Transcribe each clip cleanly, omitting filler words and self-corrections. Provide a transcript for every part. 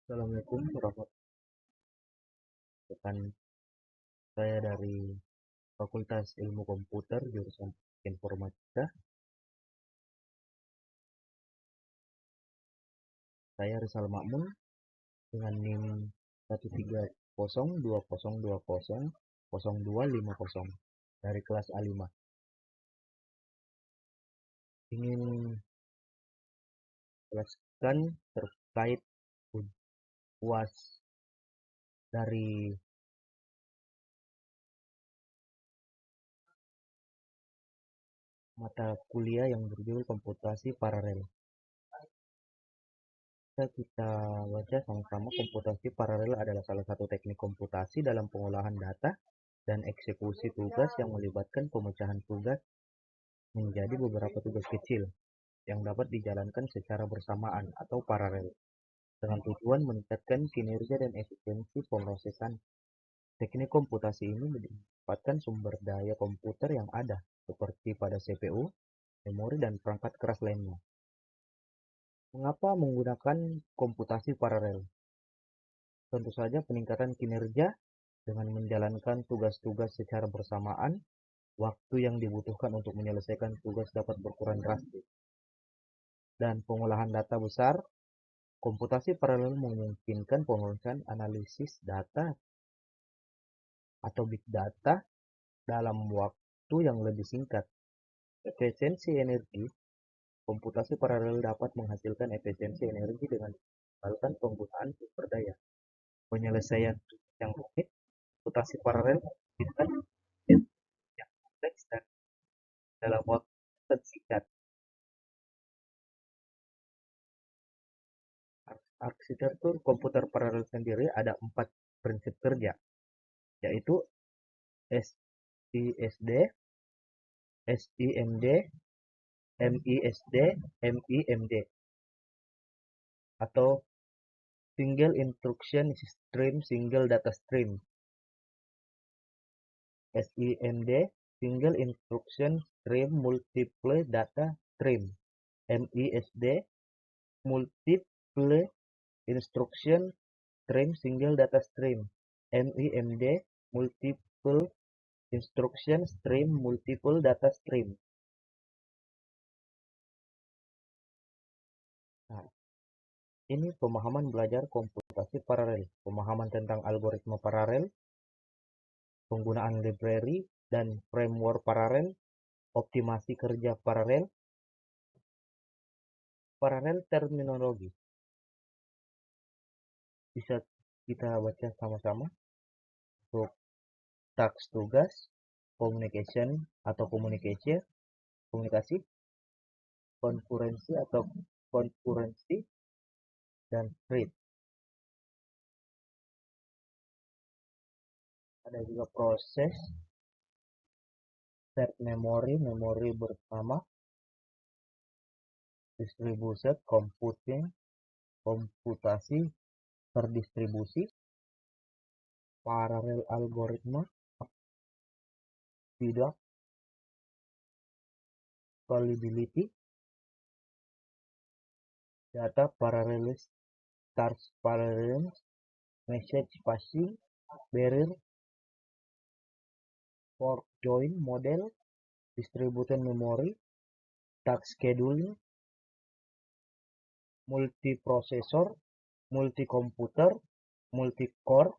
Assalamualaikum warahmatullahi wabarakatuh. Saya dari Fakultas Ilmu Komputer jurusan Informatika. Saya Rizal Makmun dengan NIM 13020200250 dari kelas A5. Ingin jelaskan terkait UAS dari mata kuliah yang berjudul Komputasi Paralel. Kita baca sama-sama. Komputasi paralel adalah salah satu teknik komputasi dalam pengolahan data dan eksekusi tugas yang melibatkan pemecahan tugas menjadi beberapa tugas kecil yang dapat dijalankan secara bersamaan atau paralel dengan tujuan meningkatkan kinerja dan efisiensi pemrosesan. Teknik komputasi ini memanfaatkan sumber daya komputer yang ada seperti pada CPU, memori, dan perangkat keras lainnya. Mengapa menggunakan komputasi paralel? Tentu saja peningkatan kinerja dengan menjalankan tugas-tugas secara bersamaan. Waktu yang dibutuhkan untuk menyelesaikan tugas dapat berkurang drastis. Dan pengolahan data besar, komputasi paralel memungkinkan pemrosesan analisis data atau big data dalam waktu yang lebih singkat. Efisiensi energi, komputasi paralel dapat menghasilkan efisiensi energi dengan menghasilkan penggunaan sumber daya. Penyelesaian tugas yang rumit, komputasi paralel memungkinkan yang kompleks dan dalam waktu tersingkat. Arsitektur komputer paralel sendiri ada 4 prinsip kerja, yaitu SISD, SIMD, MISD, MIMD, atau Single Instruction Stream, Single Data Stream. SIMD, Single Instruction Stream, Multiple Data Stream. MISD, Multiple Instruction Stream, Single Data Stream. MIMD, Multiple Instruction Stream, Multiple Data Stream. Nah, ini pemahaman belajar komputasi paralel, pemahaman tentang algoritma paralel, penggunaan library dan framework paralel, optimasi kerja paralel, paralel terminologi. Bisa kita baca sama-sama. Untuk task tugas, communication atau komunikasi, konkurensi, dan thread. Ada juga proses, shared memory, memori bersama, distributed computing, komputasi terdistribusi, paralel algoritma, tidak scalability, data parallelism, task parallelism, message passing, barrier, fork join model, distributed memory, task scheduling, multiprocessor, multi-computer, multi-core,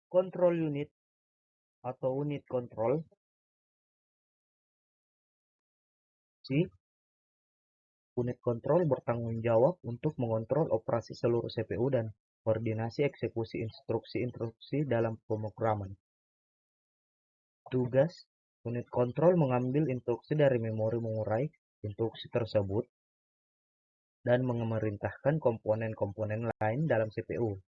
control unit atau unit kontrol. Unit kontrol bertanggung jawab untuk mengontrol operasi seluruh CPU dan koordinasi eksekusi instruksi-instruksi dalam pemrograman. Tugas, unit kontrol mengambil instruksi dari memori, mengurai instruksi tersebut, dan memerintahkan komponen-komponen lain dalam CPU.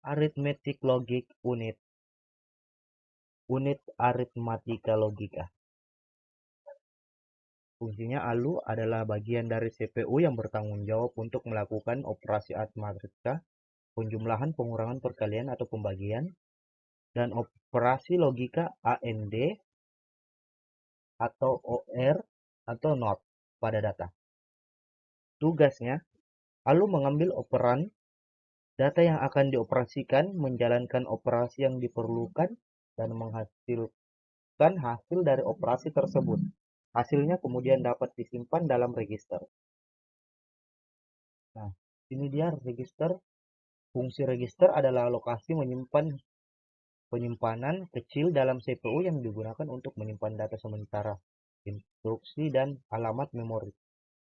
Arithmetic Logic Unit, unit aritmatika logika. Fungsinya ALU adalah bagian dari CPU yang bertanggung jawab untuk melakukan operasi aritmatika, penjumlahan, pengurangan, perkalian, atau pembagian, dan operasi logika AND atau OR atau NOT pada data. Tugasnya, ALU mengambil operan data yang akan dioperasikan, menjalankan operasi yang diperlukan, dan menghasilkan hasil dari operasi tersebut. Hasilnya kemudian dapat disimpan dalam register. Nah, ini dia register. Fungsi register adalah lokasi penyimpanan kecil dalam CPU yang digunakan untuk menyimpan data sementara, instruksi, dan alamat memori.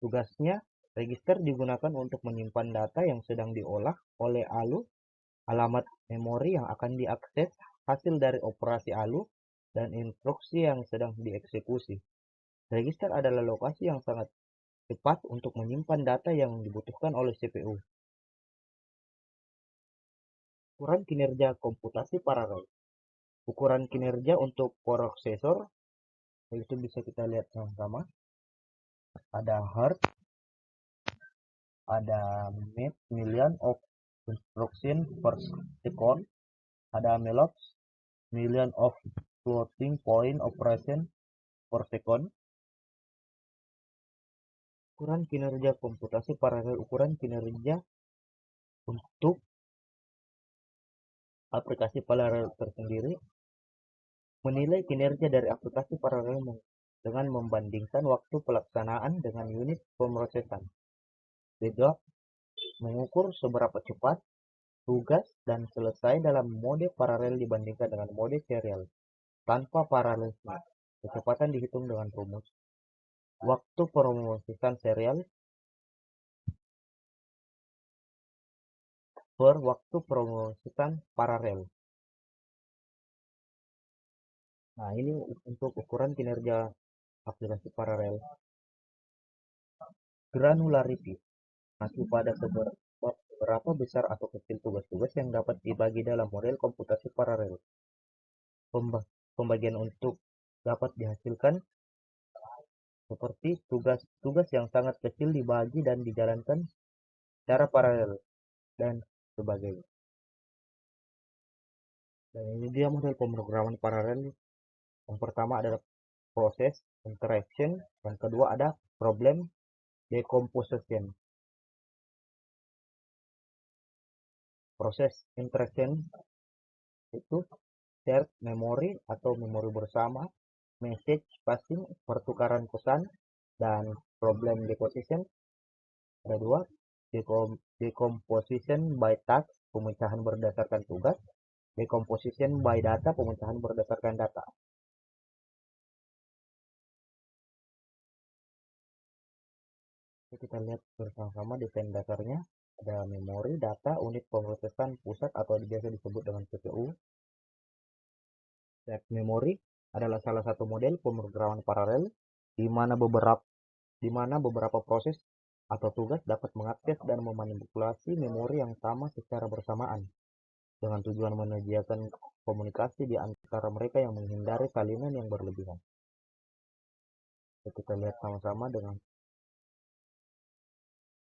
Tugasnya, register digunakan untuk menyimpan data yang sedang diolah oleh ALU, alamat memori yang akan diakses, hasil dari operasi ALU, dan instruksi yang sedang dieksekusi. Register adalah lokasi yang sangat cepat untuk menyimpan data yang dibutuhkan oleh CPU. Ukuran kinerja komputasi paralel. Ukuran kinerja untuk prosesor itu bisa kita lihat sama-sama. Ada hertz, ada million of instruction per second, ada melops, million of floating point operation per second. Ukuran kinerja komputasi paralel. Ukuran kinerja untuk aplikasi paralel tersendiri menilai kinerja dari aplikasi paralel dengan membandingkan waktu pelaksanaan dengan unit pemrosesan. Juga mengukur seberapa cepat tugas dan selesai dalam mode paralel dibandingkan dengan mode serial. Tanpa paralelisme, kecepatan dihitung dengan rumus waktu pemrosesan serial per waktu pemrosesan paralel. Nah, ini untuk ukuran kinerja aplikasi paralel. Granularity mengacu pada seberapa besar atau kecil tugas-tugas yang dapat dibagi dalam model komputasi paralel. Pembagian untuk dapat dihasilkan seperti tugas-tugas yang sangat kecil dibagi dan dijalankan secara paralel dan sebagainya. Dan ini dia model pemrograman paralel. Yang pertama adalah proses interaction, yang kedua ada problem decomposition. Proses interaction itu shared memory atau memori bersama, message passing, pertukaran pesan, dan problem decomposition. Ada dua, decomposition by task, pemecahan berdasarkan tugas, decomposition by data, pemecahan berdasarkan data. Kita lihat bersama-sama desain dasarnya. Ada memori, data, unit pemrosesan pusat atau biasa disebut dengan CPU. Shared memory adalah salah satu model pemrograman paralel di mana beberapa proses atau tugas dapat mengakses dan memanipulasi memori yang sama secara bersamaan dengan tujuan menyediakan komunikasi di antara mereka yang menghindari salinan yang berlebihan. Kita lihat sama-sama dengan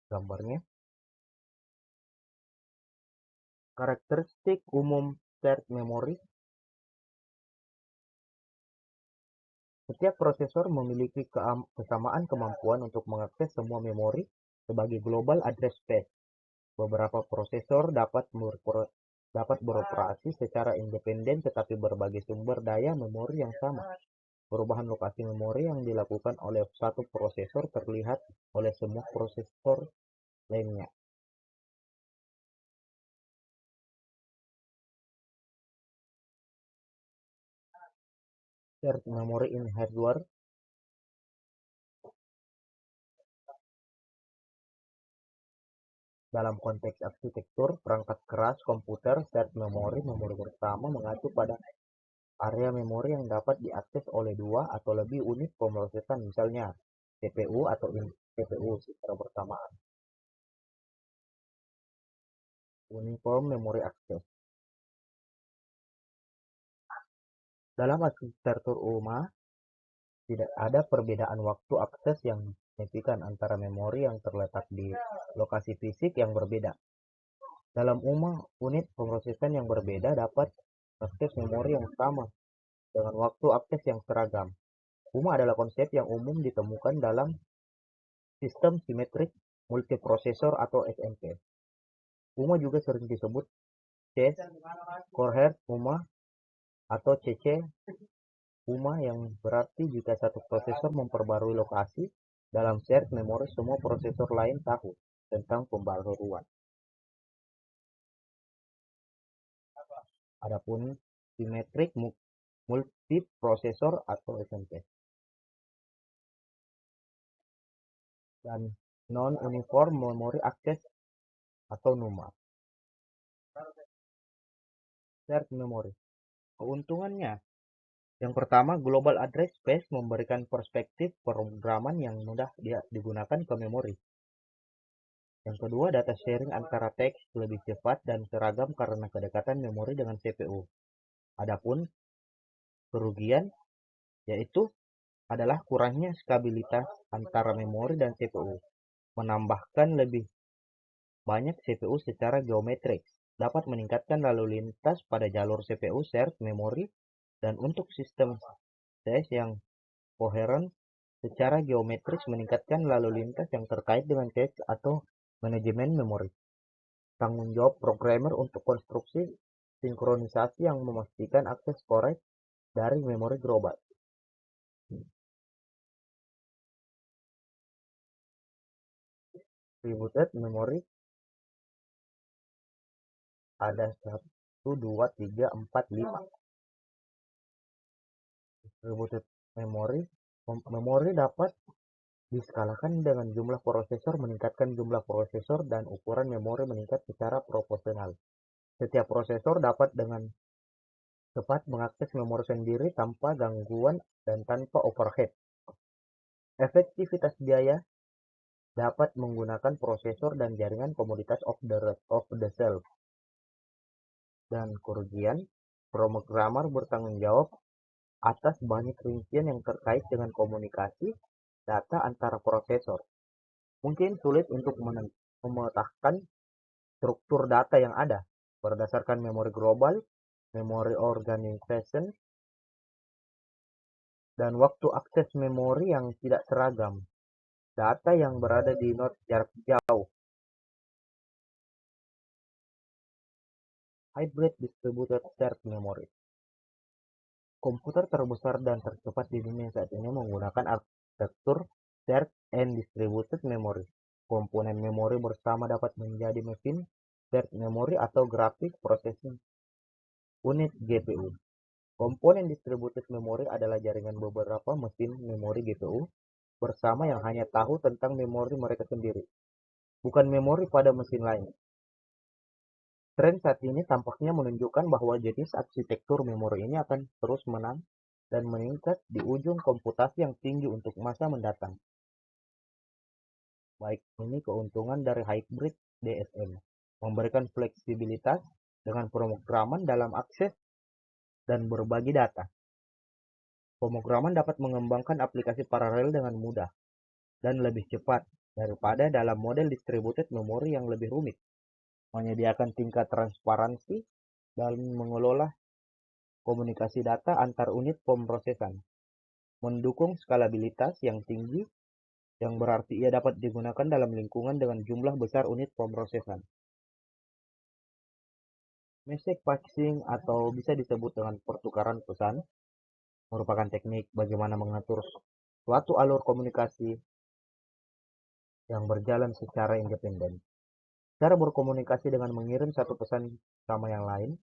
gambarnya. Karakteristik umum shared memory. Setiap prosesor memiliki kesamaan kemampuan untuk mengakses semua memori sebagai global address space. Beberapa prosesor dapat beroperasi secara independen tetapi berbagai sumber daya memori yang sama. Perubahan lokasi memori yang dilakukan oleh satu prosesor terlihat oleh semua prosesor lainnya. Shared memory in hardware. Dalam konteks arsitektur perangkat keras komputer, shared memory bersama mengacu pada area memori yang dapat diakses oleh dua atau lebih unit pemrosesan, misalnya CPU atau CPU secara bersamaan. Uniform Memory Access. Dalam arsitektur UMA, tidak ada perbedaan waktu akses yang signifikan antara memori yang terletak di lokasi fisik yang berbeda. Dalam UMA, unit pemrosesan yang berbeda dapat akses memori yang sama dengan waktu akses yang seragam. UMA adalah konsep yang umum ditemukan dalam sistem simetrik multiprosesor atau SMP. UMA juga sering disebut CES, Coherent UMA, atau CC UMA yang berarti jika satu prosesor memperbarui lokasi dalam shared memori, semua prosesor lain tahu tentang pembaruan. Adapun simetrik multiprosesor atau SMP dan non-uniform memory access atau NUMA. Shared memory. Keuntungannya, yang pertama, global address space memberikan perspektif pemrograman yang mudah digunakan ke memori. Yang kedua, data sharing antara teks lebih cepat dan seragam karena kedekatan memori dengan CPU. Adapun kerugian yaitu adalah kurangnya stabilitas antara memori dan CPU. Menambahkan lebih banyak CPU secara geometrik dapat meningkatkan lalu lintas pada jalur CPU shared memory, dan untuk sistem CS yang koheren secara geometris meningkatkan lalu lintas yang terkait dengan teks atau manajemen memori. Tanggung jawab programmer untuk konstruksi sinkronisasi yang memastikan akses korek dari memori global. Distributed memory ada 1, 2, 3, 4, 5. Distributed memori dapat diskalakan dengan jumlah prosesor, meningkatkan jumlah prosesor dan ukuran memori meningkat secara proporsional. Setiap prosesor dapat dengan cepat mengakses memori sendiri tanpa gangguan dan tanpa overhead. Efektivitas biaya dapat menggunakan prosesor dan jaringan komoditas off the shelf. Dan kerugian, programmer bertanggung jawab atas banyak rincian yang terkait dengan komunikasi data antara prosesor. Mungkin sulit untuk memetakan struktur data yang ada berdasarkan memori global, memori organization, dan waktu akses memori yang tidak seragam. Data yang berada di node jarak jauh. Hybrid Distributed Shared Memory. Komputer terbesar dan tercepat di dunia saat ini menggunakan arsitektur Shared and Distributed Memory. Komponen memori bersama dapat menjadi mesin shared memory atau graphic processing unit GPU. Komponen distributed memory adalah jaringan beberapa mesin memori GPU bersama yang hanya tahu tentang memori mereka sendiri, bukan memori pada mesin lain. Tren saat ini tampaknya menunjukkan bahwa jenis arsitektur memori ini akan terus menang dan meningkat di ujung komputasi yang tinggi untuk masa mendatang. Baik, ini keuntungan dari hybrid DSM, memberikan fleksibilitas dengan pemrograman dalam akses dan berbagi data. Pemrograman dapat mengembangkan aplikasi paralel dengan mudah dan lebih cepat daripada dalam model distributed memory yang lebih rumit, menyediakan tingkat transparansi dan mengelola komunikasi data antar unit pemrosesan, mendukung skalabilitas yang tinggi, yang berarti ia dapat digunakan dalam lingkungan dengan jumlah besar unit pemrosesan. Message patching atau bisa disebut dengan pertukaran pesan merupakan teknik bagaimana mengatur suatu alur komunikasi yang berjalan secara independen. Cara berkomunikasi dengan mengirim satu pesan sama yang lain.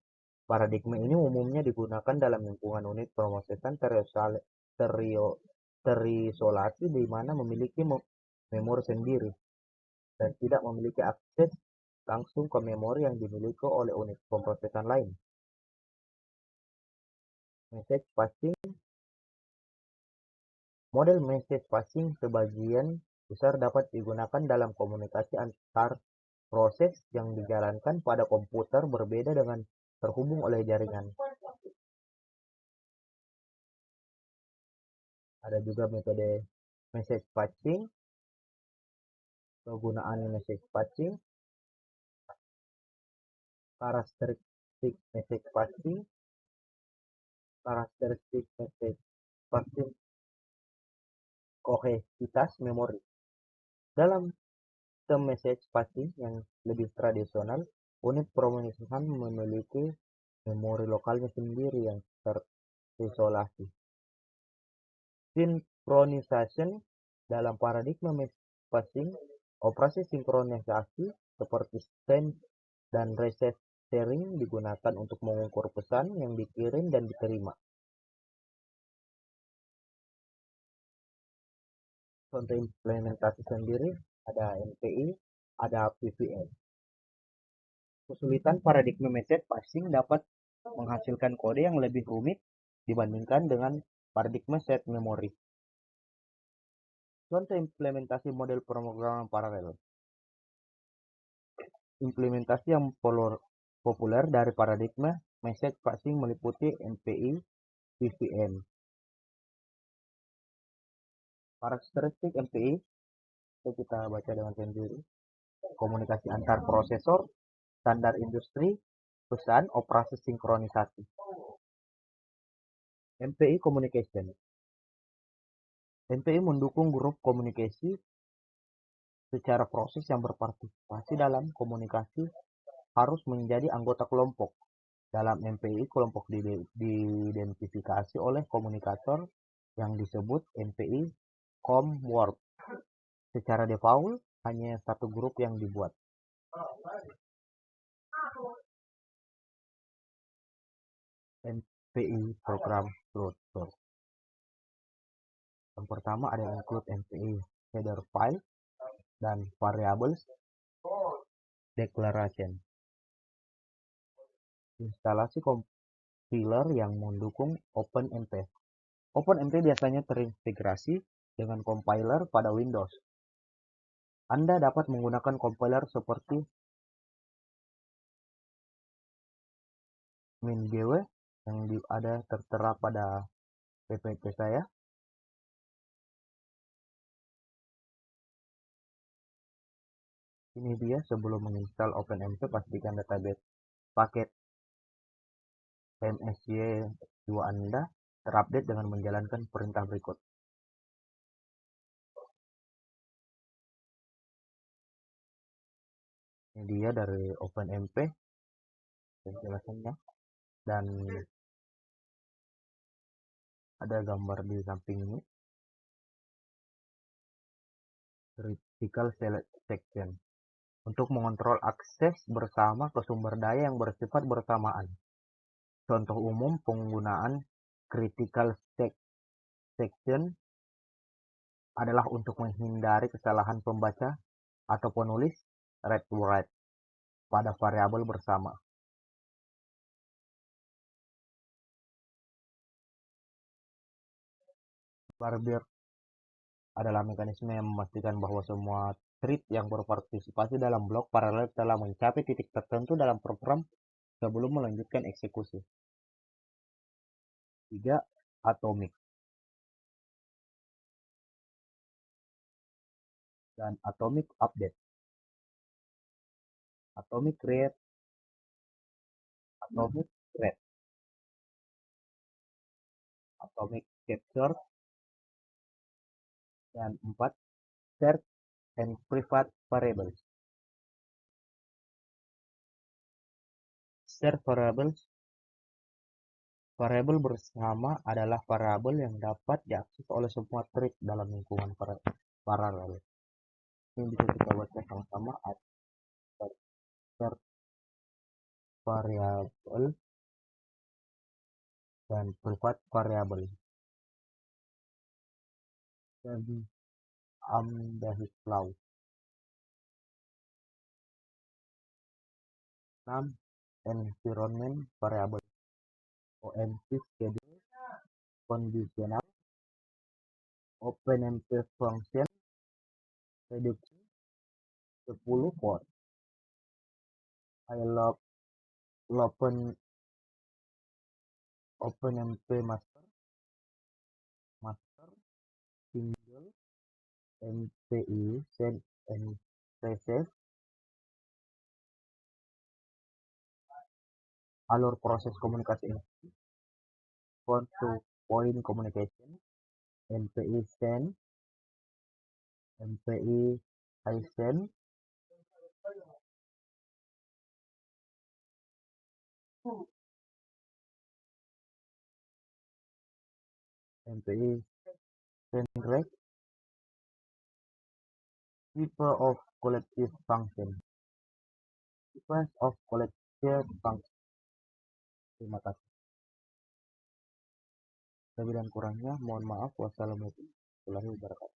Paradigma ini umumnya digunakan dalam lingkungan unit pemrosesan terisolasi di mana memiliki memori sendiri dan tidak memiliki akses langsung ke memori yang dimiliki oleh unit pemrosesan lain. Message passing. Model message passing sebagian besar dapat digunakan dalam komunikasi antar proses yang dijalankan pada komputer berbeda dengan terhubung oleh jaringan. Ada juga metode message patching. Kegunaan message patching, karakteristik message patching, karakteristik message passing, kohesivitas memori. Dalam sistem message passing yang lebih tradisional, unit pemrosesan memiliki memori lokalnya sendiri yang terisolasi. Synchronization dalam paradigma message passing, operasi sinkronisasi seperti send dan receive sharing digunakan untuk mengukur pesan yang dikirim dan diterima. Contoh implementasi sendiri ada MPI, ada PVM. Kesulitan paradigma message passing dapat menghasilkan kode yang lebih rumit dibandingkan dengan paradigma set memori. Contoh implementasi model pemrograman paralel. Implementasi yang populer dari paradigma message passing meliputi MPI, PVM. Karakteristik MPI kita baca dengan sendiri. Komunikasi antar prosesor, standar industri, pesan, operasi sinkronisasi. MPI Communication. MPI mendukung grup komunikasi secara proses yang berpartisipasi dalam komunikasi harus menjadi anggota kelompok. Dalam MPI, kelompok diidentifikasi oleh komunikator yang disebut MPI ComWord. Secara default, hanya satu grup yang dibuat. MPI program structure. Yang pertama ada include MPI header file dan variables declaration. Instalasi compiler yang mendukung OpenMP. OpenMP biasanya terintegrasi dengan compiler pada Windows. Anda dapat menggunakan compiler seperti MinGW yang ada tertera pada PPT saya. Ini dia sebelum menginstal OpenMP, pastikan database paket MSY2 Anda terupdate dengan menjalankan perintah berikut. Ini dia dari OpenMP penjelasannya, dan ada gambar di samping ini. Critical section untuk mengontrol akses bersama ke sumber daya yang bersifat bersamaan. Contoh umum penggunaan critical section adalah untuk menghindari kesalahan pembaca atau penulis read to write pada variabel bersama. Barbier adalah mekanisme yang memastikan bahwa semua thread yang berpartisipasi dalam blok paralel telah mencapai titik tertentu dalam program sebelum melanjutkan eksekusi. 3. Atomic dan atomic update. Atomic read, atomic read, atomic capture, dan 4. Shared and private variables. Shared variables. Variabel bersama adalah variabel yang dapat diakses oleh semua thread dalam lingkungan paralel. Ini bisa kita baca sama-sama. Shared variable dan private variable. Jadi Amdahl's law. 6. Environment variable. OMC schedule, conditional, OpenMP function, reduction, 10 port. I love OpenMP master, single, MPI, send and receive, alur proses komunikasi ini. point communication, MPI send, MPI I send, MPI send rect, type of collective function, sequence of collective function. Terima kasih. Lebih dan kurangnya mohon maaf. Wassalamualaikum warahmatullahi wabarakatuh.